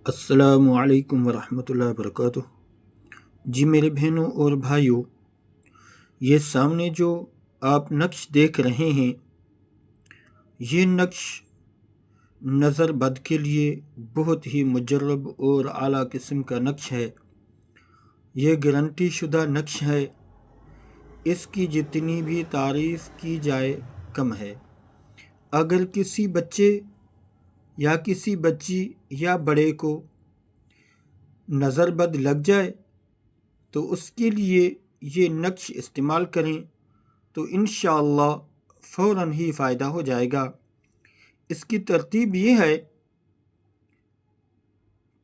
السلام علیکم ورحمۃ اللہ وبرکاتہ۔ جی میرے بہنوں اور بھائیوں، یہ سامنے جو آپ نقش دیکھ رہے ہیں، یہ نقش نظر بد کے لیے بہت ہی مجرب اور اعلیٰ قسم کا نقش ہے۔ یہ گارنٹی شدہ نقش ہے، اس کی جتنی بھی تعریف کی جائے کم ہے۔ اگر کسی بچے یا کسی بچی یا بڑے کو نظر بد لگ جائے تو اس کے لیے یہ نقش استعمال کریں تو انشاءاللہ فوراً ہی فائدہ ہو جائے گا۔ اس کی ترتیب یہ ہے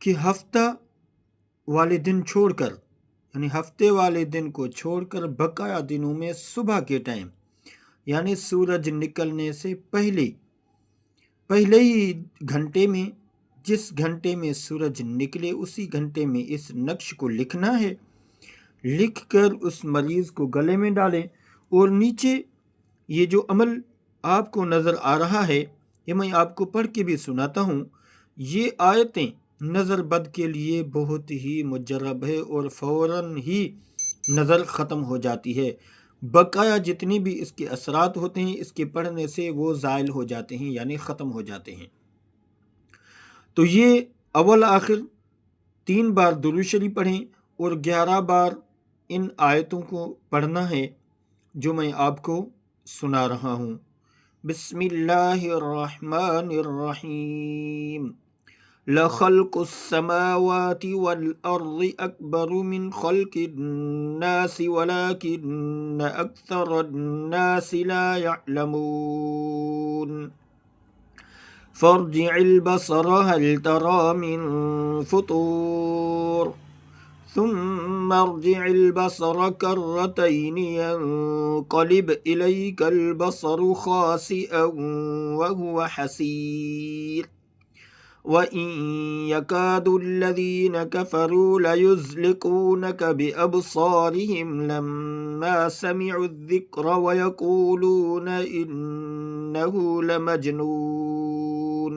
کہ ہفتہ والے دن چھوڑ کر، یعنی ہفتے والے دن کو چھوڑ کر بقیہ دنوں میں صبح کے ٹائم، یعنی سورج نکلنے سے پہلے ہی گھنٹے میں، جس گھنٹے میں سورج نکلے اسی گھنٹے میں اس نقش کو لکھنا ہے۔ لکھ کر اس مریض کو گلے میں ڈالیں، اور نیچے یہ جو عمل آپ کو نظر آ رہا ہے، یہ میں آپ کو پڑھ کے بھی سناتا ہوں۔ یہ آیتیں نظر بد کے لیے بہت ہی مجرب ہے اور فوراً ہی نظر ختم ہو جاتی ہے۔ بقایا جتنی بھی اس کے اثرات ہوتے ہیں، اس کے پڑھنے سے وہ زائل ہو جاتے ہیں، یعنی ختم ہو جاتے ہیں۔ تو یہ اول آخر 3 بار درود شریف پڑھیں اور 11 بار ان آیتوں کو پڑھنا ہے جو میں آپ کو سنا رہا ہوں۔ بسم اللہ الرحمن الرحیم۔ لخلق السماوات والارض اکبر من خلق الناس ولكن اکثر الناس لا يعلمون۔ فارجع البصر هل ترى من فطور ثم ارجع البصر كرتين ينقلب إليك البصر خاسئا وهو حسير وإن يكاد الذين كفروا ليزلقونك بأبصارهم لما سمعوا الذكر ويقولون إنه لمجنون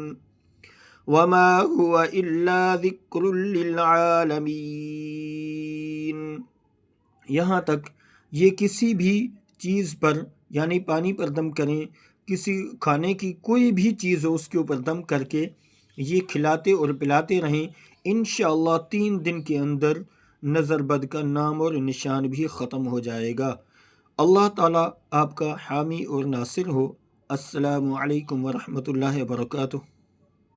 وما هو إلا ذكر للعالمين۔ یہاں تک یہ کسی بھی چیز پر، یعنی پانی پر دم کریں، کسی کھانے کی کوئی بھی چیز ہو اس کے اوپر دم کر کے یہ کھلاتے اور پلاتے رہیں، انشاءاللہ 3 دن کے اندر نظر بد کا نام اور نشان بھی ختم ہو جائے گا۔ اللہ تعالیٰ آپ کا حامی اور ناصر ہو۔ السلام علیکم ورحمۃ اللہ وبرکاتہ۔